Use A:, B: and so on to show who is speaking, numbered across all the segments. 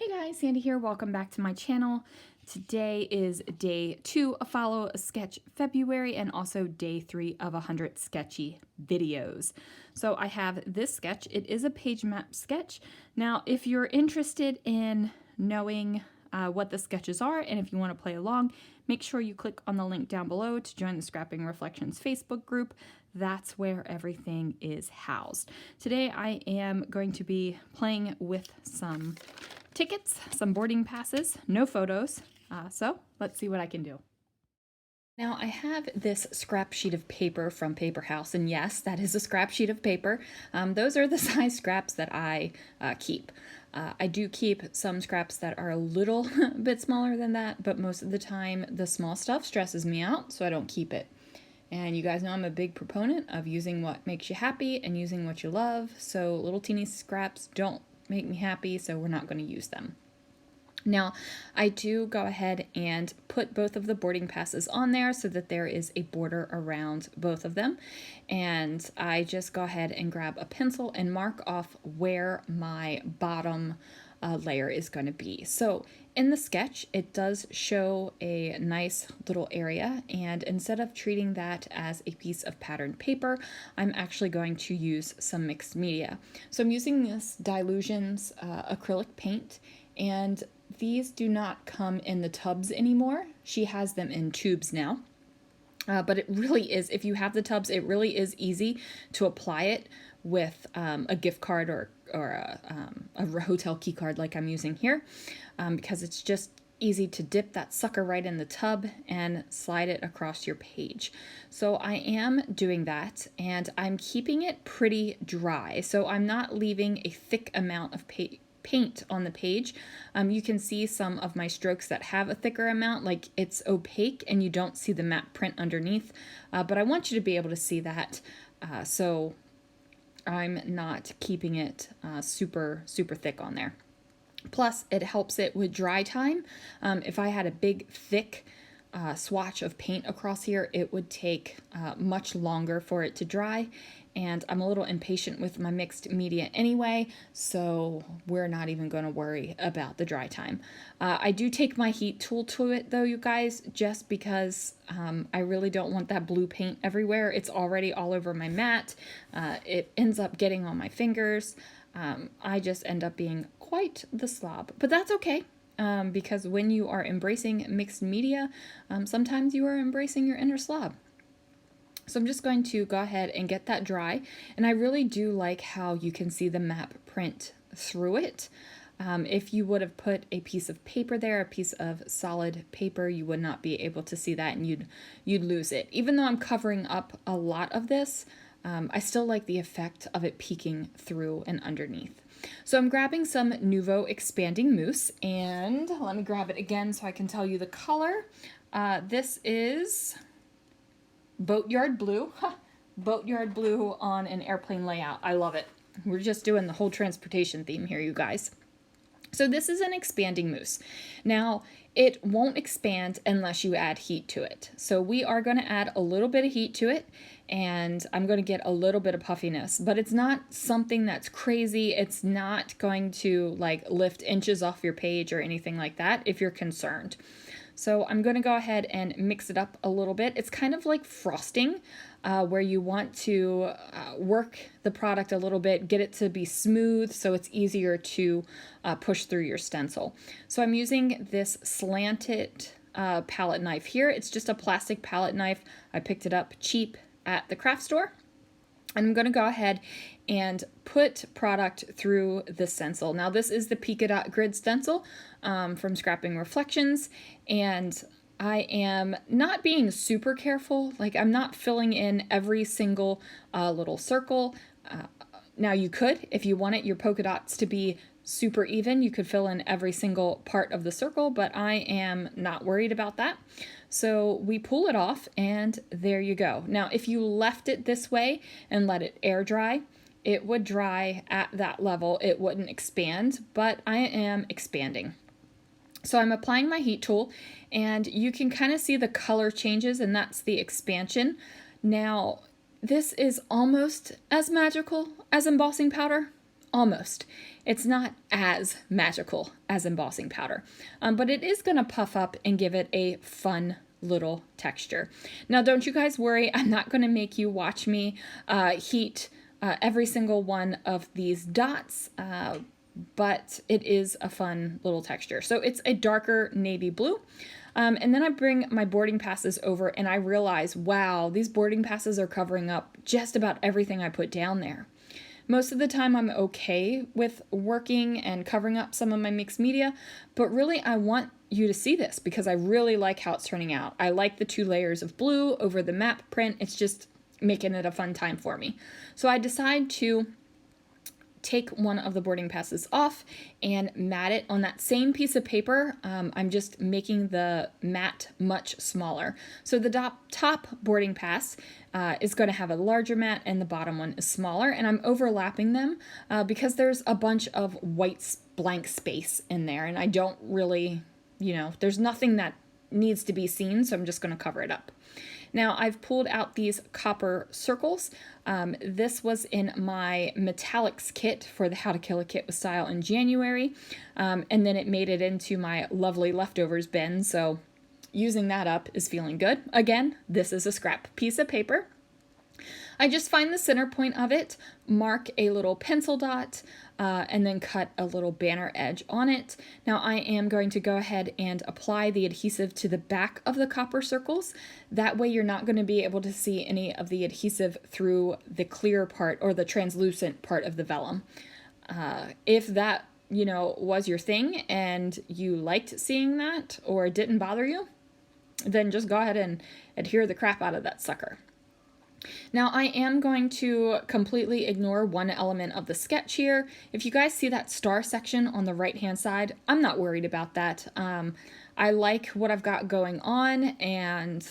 A: Hey guys, Sandy here. Welcome back to my channel. Today is day 2 of Follow a Sketch February and also day 3 of 100 sketchy videos. So I have this sketch. It is a page map sketch. Now, if you're interested in knowing what the sketches are and if you want to play along, make sure you click on the link down below to join the Scrapping Reflections Facebook group. That's where everything is housed. Today I am going to be playing with some tickets, some boarding passes, no photos. So let's see what I can do. Now I have this scrap sheet of paper from Paper House, and yes, that is a scrap sheet of paper. Those are the size scraps that I keep. I do keep some scraps that are a little bit smaller than that, but most of the time the small stuff stresses me out, so I don't keep it. And you guys know I'm a big proponent of using what makes you happy and using what you love, so little teeny scraps don't make me happy, so we're not going to use them. Now, I do go ahead and put both of the boarding passes on there so that there is a border around both of them. And I just go ahead and grab a pencil and mark off where my bottom layer is going to be. So in the sketch, it does show a nice little area, and instead of treating that as a piece of patterned paper, I'm actually going to use some mixed media. So I'm using this Dylusions acrylic paint, and these do not come in the tubs anymore. She has them in tubes now. But it really is, if you have the tubs, it really is easy to apply it with a gift card or a hotel key card like I'm using here, because it's just easy to dip that sucker right in the tub and slide it across your page. So I am doing that, and I'm keeping it pretty dry. So I'm not leaving a thick amount of paint on the page. You can see some of my strokes that have a thicker amount, like it's opaque and you don't see the matte print underneath, but I want you to be able to see that, so I'm not keeping it super thick on there. Plus, it helps it with dry time. If I had a big thick swatch of paint across here, it would take much longer for it to dry, and I'm a little impatient with my mixed media anyway, so we're not even going to worry about the dry time. I do take my heat tool to it though, you guys, just because I really don't want that blue paint everywhere. It's already all over my mat. It ends up getting on my fingers. I just end up being quite the slob, but that's okay. Because when you are embracing mixed media, sometimes you are embracing your inner slob. So I'm just going to go ahead and get that dry, and I really do like how you can see the map print through it. If you would have put a piece of paper there, a piece of solid paper, you would not be able to see that, and you'd lose it. Even though I'm covering up a lot of this, I still like the effect of it peeking through and underneath. So I'm grabbing some Nuvo Expanding Mousse, and let me grab it again so I can tell you the color. This is Boatyard Blue. Boatyard Blue on an airplane layout. I love it. We're just doing the whole transportation theme here, you guys. So this is an expanding mousse. Now, it won't expand unless you add heat to it. So we are going to add a little bit of heat to it, and I'm going to get a little bit of puffiness, but it's not something that's crazy. It's not going to like lift inches off your page or anything like that if you're concerned. So I'm going to go ahead and mix it up a little bit. It's kind of like frosting, where you want to work the product a little bit, get it to be smooth so it's easier to push through your stencil. So I'm using this slanted palette knife here. It's just a plastic palette knife. I picked it up cheap at the craft store. I'm going to go ahead and put product through the stencil. Now this is the Dot Grid Stencil from Scrapping Reflections, and I am not being super careful. Like, I'm not filling in every single little circle. Now you could, if you wanted your polka dots to be super even, you could fill in every single part of the circle, but I am not worried about that. So we pull it off, and there you go. Now, if you left it this way and let it air dry, it would dry at that level. It wouldn't expand, but I am expanding. So I'm applying my heat tool, and you can kind of see the color changes, and that's the expansion. Now, this is almost as magical as embossing powder. almost. It's not as magical as embossing powder, but it is going to puff up and give it a fun little texture. Now, don't you guys worry. I'm not going to make you watch me heat every single one of these dots, but it is a fun little texture. So it's a darker navy blue. And then I bring my boarding passes over and I realize, wow, these boarding passes are covering up just about everything I put down there. Most of the time I'm okay with working and covering up some of my mixed media, but really I want you to see this because I really like how it's turning out. I like the 2 layers of blue over the map print. It's just making it a fun time for me. So I decide to take one of the boarding passes off and mat it on that same piece of paper. I'm just making the mat much smaller. So the top boarding pass is going to have a larger mat and the bottom one is smaller, and I'm overlapping them because there's a bunch of white blank space in there and I don't really, there's nothing that needs to be seen, so I'm just going to cover it up. Now I've pulled out these copper circles. This was in my metallics kit for the How to Kill a Kit with Style in January, and then it made it into my lovely leftovers bin, so using that up is feeling good. Again, this is a scrap piece of paper. I just find the center point of it, mark a little pencil dot, and then cut a little banner edge on it. Now I am going to go ahead and apply the adhesive to the back of the copper circles. That way you're not going to be able to see any of the adhesive through the clear part or the translucent part of the vellum. If that, was your thing and you liked seeing that or it didn't bother you, then just go ahead and adhere the crap out of that sucker. Now I am going to completely ignore one element of the sketch here. If you guys see that star section on the right hand side, I'm not worried about that. I like what I've got going on and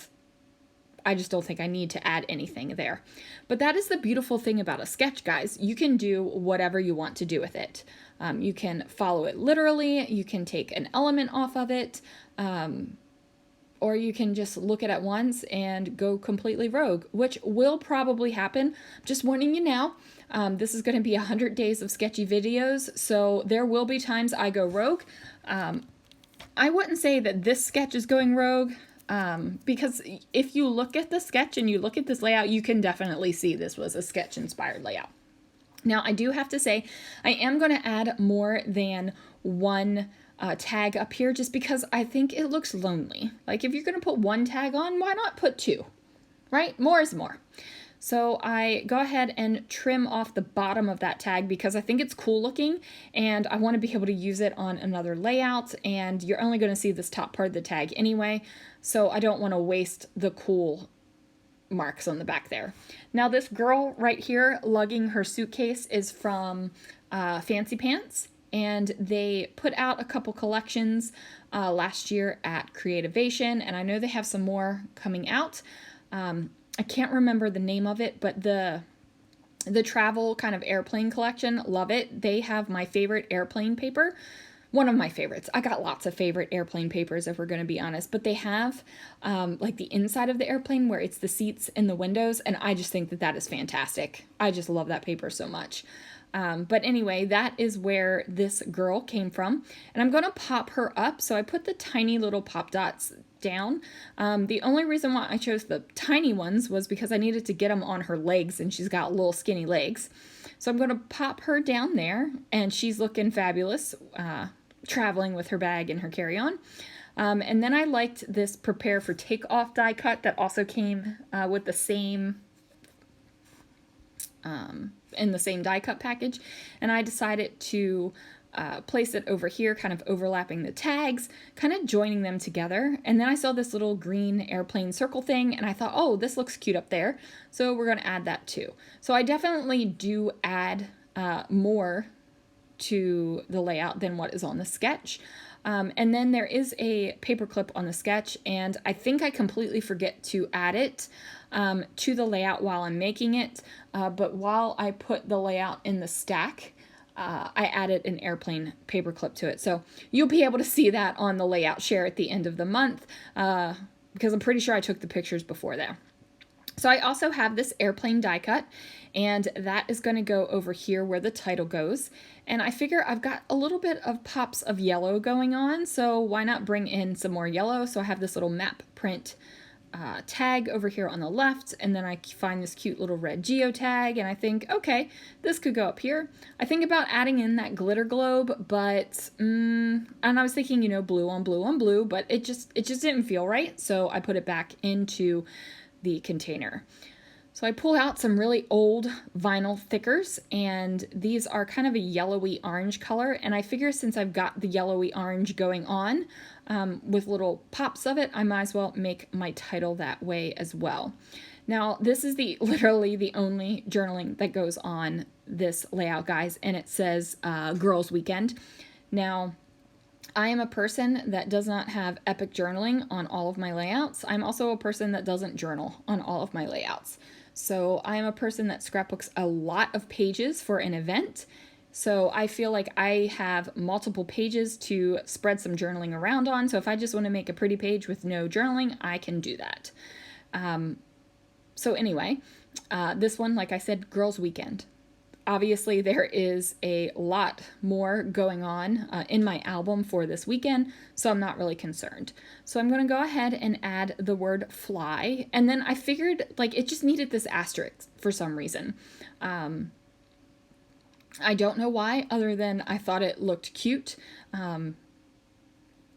A: I just don't think I need to add anything there. But that is the beautiful thing about a sketch, guys. You can do whatever you want to do with it. You can follow it literally, you can take an element off of it, or you can just look at it once and go completely rogue, which will probably happen. Just warning you now, this is going to be 100 days of sketchy videos, so there will be times I go rogue. I wouldn't say that this sketch is going rogue, because if you look at the sketch and you look at this layout, you can definitely see this was a sketch-inspired layout. Now, I do have to say, I am going to add more than one tag up here just because I think it looks lonely. Like if you're going to put one tag on, why not put 2, right? More is more. So I go ahead and trim off the bottom of that tag because I think it's cool looking and I want to be able to use it on another layout, and you're only going to see this top part of the tag anyway, so I don't want to waste the cool marks on the back there. Now this girl right here lugging her suitcase is from Fancy Pants, and they put out a couple collections last year at Creativation, and I know they have some more coming out. I can't remember the name of it, but the travel kind of airplane collection, love it. They have my favorite airplane paper, one of my favorites. I got lots of favorite airplane papers if we're going to be honest, but they have like the inside of the airplane where it's the seats and the windows, and I just think that that is fantastic. I just love that paper so much. But anyway, that is where this girl came from, and I'm going to pop her up. So I put the tiny little pop dots down. The only reason why I chose the tiny ones was because I needed to get them on her legs, and she's got little skinny legs. So I'm going to pop her down there, and she's looking fabulous, traveling with her bag and her carry-on. And then I liked this Prepare for Takeoff die cut that also came with the same in the same die cut package, and I decided to place it over here, kind of overlapping the tags, kind of joining them together. And then I saw this little green airplane circle thing, and I thought, oh, this looks cute up there, so we're going to add that too. So I definitely do add more to the layout than what is on the sketch. And then there is a paper clip on the sketch, and I think I completely forget to add it to the layout while I'm making it, but while I put the layout in the stack, I added an airplane paper clip to it. So you'll be able to see that on the layout share at the end of the month, because I'm pretty sure I took the pictures before that. So I also have this airplane die cut, and that is going to go over here where the title goes. And I figure I've got a little bit of pops of yellow going on, so why not bring in some more yellow? So I have this little map print tag over here on the left, and then I find this cute little red geotag, and I think, okay, this could go up here. I think about adding in that glitter globe, but and I was thinking, you know, blue on blue on blue, but it just didn't feel right, so I put it back into the container. So I pull out some really old vinyl thickers, and these are kind of a yellowy orange color, and I figure since I've got the yellowy orange going on with little pops of it, I might as well make my title that way as well. Now, this is literally the only journaling that goes on this layout, guys, and it says Girls Weekend. Now, I am a person that does not have epic journaling on all of my layouts. I'm also a person that doesn't journal on all of my layouts. So I am a person that scrapbooks a lot of pages for an event. So I feel like I have multiple pages to spread some journaling around on. So if I just want to make a pretty page with no journaling, I can do that. So anyway, this one, like I said, Girls Weekend. Obviously, there is a lot more going on in my album for this weekend, so I'm not really concerned. So I'm going to go ahead and add the word fly, and then I figured like it just needed this asterisk for some reason. I don't know why, other than I thought it looked cute.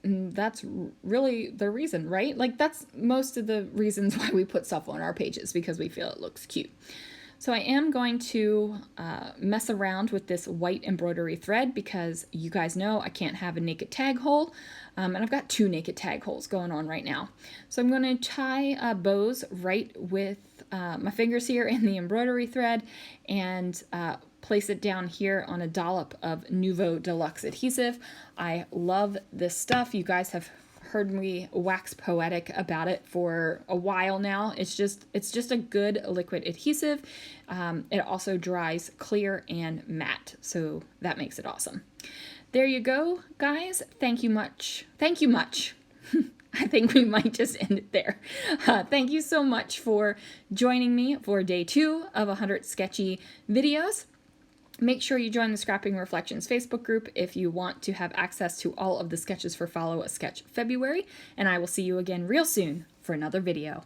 A: That's really the reason, right? Like that's most of the reasons why we put stuff on our pages, because we feel it looks cute. So I am going to mess around with this white embroidery thread, because you guys know I can't have a naked tag hole, and I've got 2 naked tag holes going on right now. So I'm going to tie bows right with my fingers here in the embroidery thread, and place it down here on a dollop of Nouveau Deluxe adhesive. I love this stuff. You guys have heard me wax poetic about it for a while now. It's just a good liquid adhesive. It also dries clear and matte, so that makes it awesome. There you go, guys. Thank you much. Thank you much. I think we might just end it there. Thank you so much for joining me for day 2 of 100 sketchy videos. Make sure you join the Scrapping Reflections Facebook group if you want to have access to all of the sketches for Follow a Sketch February, and I will see you again real soon for another video.